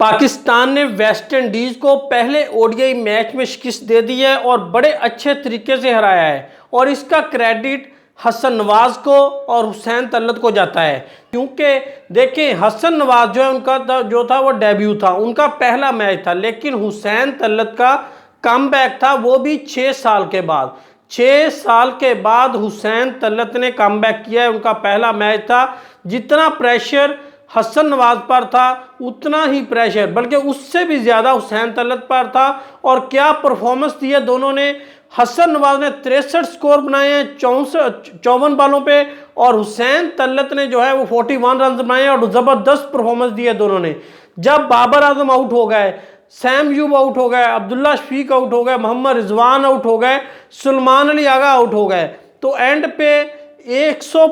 पाकिस्तान ने West Indies को पहले ओडीआई मैच में शिकस्त दे दी है और बड़े अच्छे तरीके से हराया है और इसका क्रेडिट हसन नवाज को और हुसैन तलत को जाता है। क्योंकि देखें, हसन नवाज जो है उनका जो था वो डेब्यू था, उनका पहला मैच था, लेकिन हुसैन तलत का कमबैक था, वो भी 6 साल के बाद। 6 साल के बाद हुसैन तलत ने कमबैक किया है, उनका पहला मैच था। जितना प्रेशर हसन नवाज पर था उतना ही प्रेशर, बल्कि उससे भी ज़्यादा हुसैन तलत पर था। और क्या परफॉर्मेंस दी है दोनों ने। हसन नवाज ने 63 स्कोर बनाए हैं 54 बॉलों पे और हुसैन तलत ने जो है वो 41 रन बनाए और ज़बरदस्त परफॉर्मेंस दी है दोनों ने। जब बाबर आजम आउट हो गए, सैम यूब आउट हो गए, अब्दुल्ला शफीक आउट हो गए, मोहम्मद रिजवान आउट हो गए, सुलेमान अली आगा आउट हो गए, तो एंड पे 100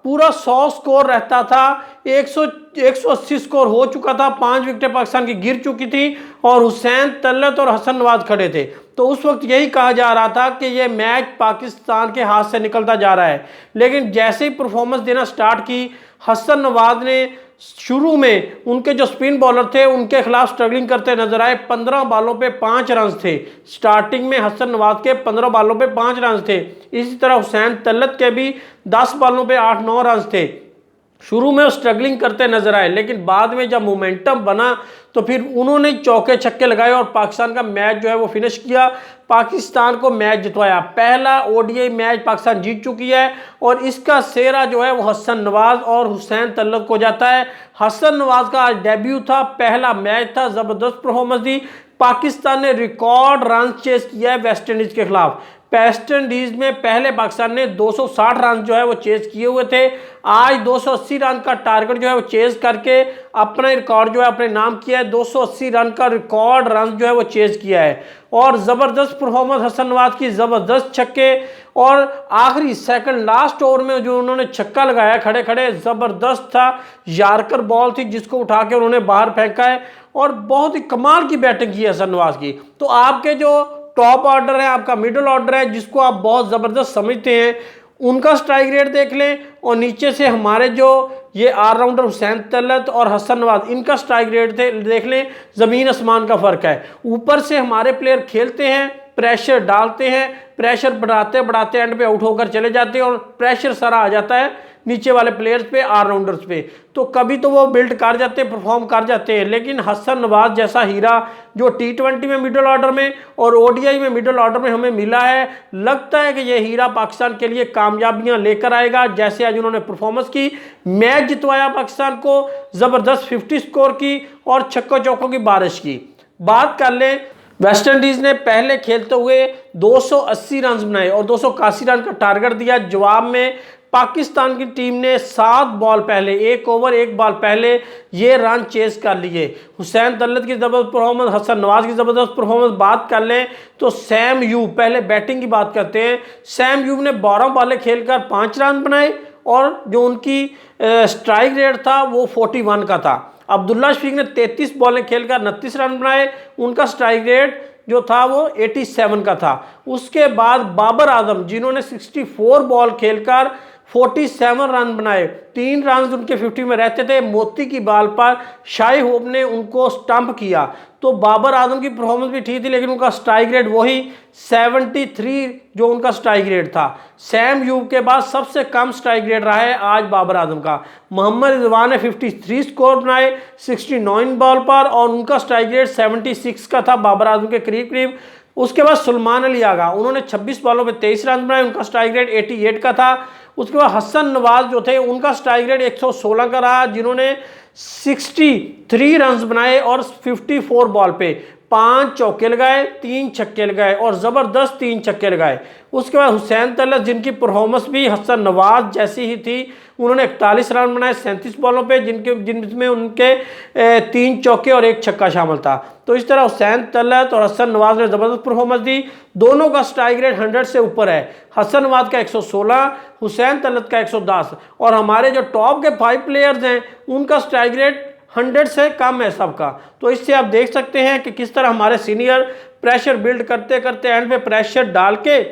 पूरा 100 स्कोर रहता था। 180 स्कोर हो चुका था, 5 विकेटें पाकिस्तान की गिर चुकी थी और हुसैन तलत और हसन नवाज खड़े थे। तो उस वक्त यही कहा जा रहा था कि ये मैच पाकिस्तान के हाथ से निकलता जा रहा है। लेकिन जैसे ही परफॉर्मेंस देना स्टार्ट की, हसन नवाज ने शुरू में उनके जो स्पिन बॉलर थे उनके खिलाफ स्ट्रगलिंग करते नजर आए। 15 बॉलों पे 5 रन थे। स्टार्टिंग में हसन नवाज के 15 बॉलों पे 5 रन थे। इसी तरह हुसैन तलत के भी 10 बॉलों पे 8-9 रन थे। शुरू में वो स्ट्रगलिंग करते नजर आए, लेकिन बाद में जब मोमेंटम बना तो फिर उन्होंने चौके छक्के लगाए और पाकिस्तान का मैच जो है वो फिनिश किया, पाकिस्तान को मैच जितवाया। पहला ओडीआई मैच पाकिस्तान जीत चुकी है और इसका सेहरा जो है वो हसन नवाज और हुसैन तलत को जाता है। हसन नवाज का आज डेब्यू था, पहला मैच था, ज़बरदस्त परफॉर्मेंस दी। पाकिस्तान ने रिकॉर्ड रन चेस किया है वेस्ट इंडीज़ के खिलाफ। वेस्ट इंडीज में पहले पाकिस्तान ने 260 रन जो है वो चेज किए हुए थे। आज 280 रन का टारगेट जो है वो चेज करके अपना रिकॉर्ड जो है अपने नाम किया है। 280 रन का रिकॉर्ड रन जो है वो चेज किया है और ज़बरदस्त परफॉर्मेंस हसन नवाज की, ज़बरदस्त छक्के और आखिरी सेकंड लास्ट ओवर में जो उन्होंने छक्का लगाया खड़े खड़े, ज़बरदस्त था। यार्कर बॉल थी जिसको उठा के उन्होंने बाहर फेंका है और बहुत ही कमाल की बैटिंग की है हसन नवाज की। तो आपके जो टॉप ऑर्डर है, आपका मिडिल ऑर्डर है जिसको आप बहुत ज़बरदस्त समझते हैं, उनका स्ट्राइक रेट देख लें और नीचे से हमारे जो ये ऑलराउंडर हुसैन तलत और हसन नवाज, इनका स्ट्राइक रेट देख लें, ज़मीन आसमान का फ़र्क है। ऊपर से हमारे प्लेयर खेलते हैं, प्रेशर डालते हैं, प्रेशर बढ़ाते बढ़ाते एंड पे आउट होकर चले जाते हैं और प्रेशर सारा आ जाता है नीचे वाले प्लेयर्स पे, ऑलराउंडर्स पे। तो कभी तो वो बिल्ड कर जाते हैं, परफॉर्म कर जाते हैं, लेकिन हसन नवाज जैसा हीरा जो T20 में मिडिल ऑर्डर में और ओडीआई में मिडिल ऑर्डर में हमें मिला है, लगता है कि ये हीरा पाकिस्तान के लिए कामयाबियां लेकर आएगा। जैसे आज उन्होंने परफॉर्मेंस की, मैच जितवाया पाकिस्तान को, ज़बरदस्त 50 स्कोर की और छक्कों चौकों की बारिश की। बात कर लें, वेस्ट इंडीज़ ने पहले खेलते हुए 280 रन बनाए और 281 रन का टारगेट दिया। जवाब में पाकिस्तान की टीम ने 7 बॉल पहले, 1 ओवर 1 बॉल पहले ये रन चेस कर लिए। हुसैन तलत की ज़बरदस्त परफॉर्मेंस, हसन नवाज की ज़बरदस्त परफॉर्मेंस। बात कर लें तो सैम यूब, पहले बैटिंग की बात करते हैं। सैम यूब ने 12 बॉलें खेलकर 5 रन बनाए और जो उनकी स्ट्राइक रेट था वो 41 का था। अब्दुल्ला शफीक ने 33 बॉलें खेलकर 29 रन बनाए, उनका स्ट्राइक रेट जो था वो 87 का था। उसके बाद बाबर आजम जिन्होंने 64 बॉल खेलकर 47 रन बनाए, 3 रन उनके 50 में रहते थे। मोती की बॉल पर शाही होप ने उनको स्टंप किया। तो बाबर आजम की परफॉर्मेंस भी ठीक थी, लेकिन उनका स्ट्राइक रेट वही 73 जो उनका स्ट्राइक रेट था। सैम यूब के बाद सबसे कम स्ट्राइक रेट रहा है आज बाबर आजम का। मोहम्मद रिजवान ने 53 स्कोर बनाए 69 बॉल पर और उनका स्ट्राइक रेट 76 का था, बाबर आजम के करीब करीब। उसके बाद सुलेमान अली आगा, उन्होंने 26 बॉलों पे 23 रन बनाए, उनका स्ट्राइक रेट 88 का था। उसके बाद हसन नवाज जो थे उनका स्ट्राइक रेट 116 का रहा, जिन्होंने 63 रन बनाए और 54 बॉल पे 5 चौके लगाए, 3 छक्के लगाए और ज़बरदस्त 3 छक्के लगाए। उसके बाद हुसैन तलत जिनकी परफॉर्मेंस भी हसन नवाज जैसी ही थी, उन्होंने 41 रन बनाए 37 बॉलों पे, जिनमें उनके 3 चौके और 1 छक्का शामिल था। तो इस तरह हुसैन तलत और हसन नवाज ने ज़बरदस्त परफॉर्मेंस दी। दोनों का स्ट्राइक रेट 100 से ऊपर है, हसन नवाज का 116, हुसैन तलत का 110 और हमारे जो टॉप के 5 प्लेयर्स हैं उनका स्ट्राइक रेट 100 से कम है सबका। तो इससे आप देख सकते हैं कि किस तरह हमारे सीनियर प्रेशर बिल्ड करते करते एंड पे प्रेशर डाल के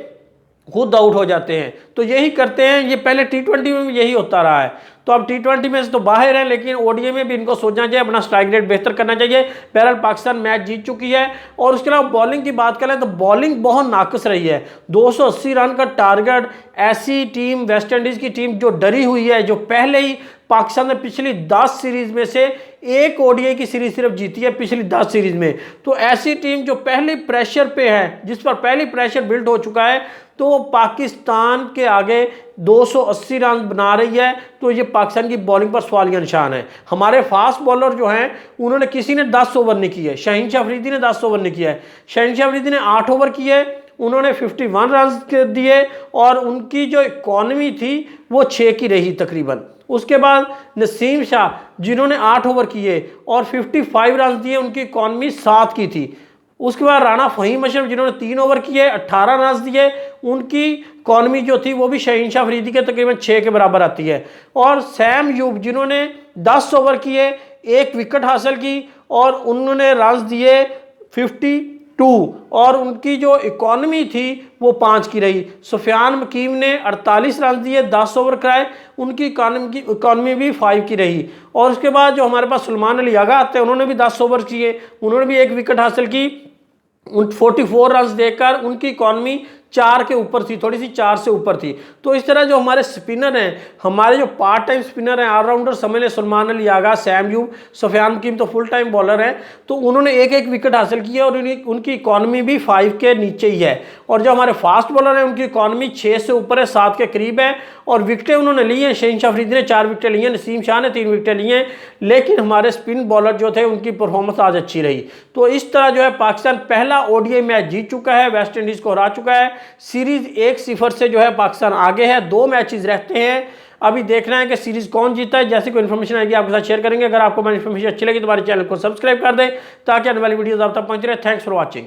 खुद आउट हो जाते हैं। तो यही करते हैं, ये पहले T20 में भी यही होता रहा है। तो अब T20 में से तो बाहर है, लेकिन ओडीआई में भी इनको सोचना चाहिए, अपना स्ट्राइक रेट बेहतर करना चाहिए। बहरहाल पाकिस्तान मैच जीत चुकी है। और उसके अलावा बॉलिंग की बात करें तो बॉलिंग बहुत नाकस रही है। 280 रन का टारगेट, ऐसी टीम वेस्ट इंडीज की टीम जो डरी हुई है, जो पहले ही पाकिस्तान ने पिछली 10 सीरीज में से एक ओडीआई की सीरीज सिर्फ जीती है पिछली 10 सीरीज में। तो ऐसी टीम जो पहले प्रेशर पे है, जिस पर पहले प्रेशर बिल्ड हो चुका है, तो वो पाकिस्तान के आगे 280 रन बना रही है। तो ये पाकिस्तान की बॉलिंग पर सवालिया निशान है। हमारे फास्ट बॉलर जो हैं, उन्होंने किसी ने 10 ओवर नहीं किए। शहीनशाह अफरीदी ने 10 ओवर नहीं किया है। शहीनशाह अफरीदी ने 8 ओवर किए, उन्होंने 51 रन दिए और उनकी जो इकॉनमी थी वो 6 की रही तकरीबन। उसके बाद नसीम शाह जिन्होंने 8 ओवर किए और 55 रन दिए, उनकी इकॉनमी 7 की थी। उसके बाद राना फ़हीम अशरफ जिन्होंने 3 ओवर किए, 18 रन दिए, उनकी इकॉनमी जो थी वो भी शहीनशाह अफरीदी के तकरीबन 6 के बराबर आती है। और सैम यूब जिन्होंने 10 ओवर किए, 1 विकेट हासिल की और उन्होंने रन दिए 52 और उनकी जो इकॉनमी थी वो 5 की रही। सुफियान मकीम ने 48 रन दिए, 10 ओवर कराए, उनकी इकॉनमी भी 5 की रही। और उसके बाद जो हमारे पास सलमान अली आगा आते हैं, उन्होंने भी 10 ओवर किए, उन्होंने भी 1 विकेट हासिल की, 44 रन देकर उनकी इकॉनमी 4 के ऊपर थी, थोड़ी सी 4 से ऊपर थी। तो इस तरह जो हमारे स्पिनर हैं, हमारे जो पार्ट टाइम स्पिनर हैं, ऑलराउंडर समझ लें, सलमान अली आगा, सैम यूब, सुफियान मकीम तो फुल टाइम बॉलर हैं, तो उन्होंने 1-1 विकेट हासिल किया और उनकी इकॉनमी भी 5 के नीचे ही है। और जो हमारे फास्ट बॉलर हैं, उनकी इकॉनमी 6 से ऊपर है, 7 के करीब है। और विकेटें उन्होंने ली हैं, शहीनशाह अफरीदी ने 4 विकेटें ली हैं, नसीम शाह ने 3 विकेटें ली हैं। लेकिन हमारे स्पिन बॉलर जो थे, उनकी परफॉर्मेंस आज अच्छी रही। तो इस तरह जो है पाकिस्तान पहला ओडीआई मैच जीत चुका है, वेस्ट इंडीज को हरा चुका है। सीरीज 1-0 से जो है पाकिस्तान आगे है। 2 मैचेस रहते हैं, अभी देखना है कि सीरीज कौन जीता है। जैसे कोई इन्फॉर्मेशन आएगी आपके साथ शेयर करेंगे। अगर आपको मेरी इन्फॉर्मेशन अच्छी लगी तो हमारे चैनल को सब्सक्राइब कर दें ताकि आने वाली वीडियोस आप तक पहुंच रहे। Thanks for watching.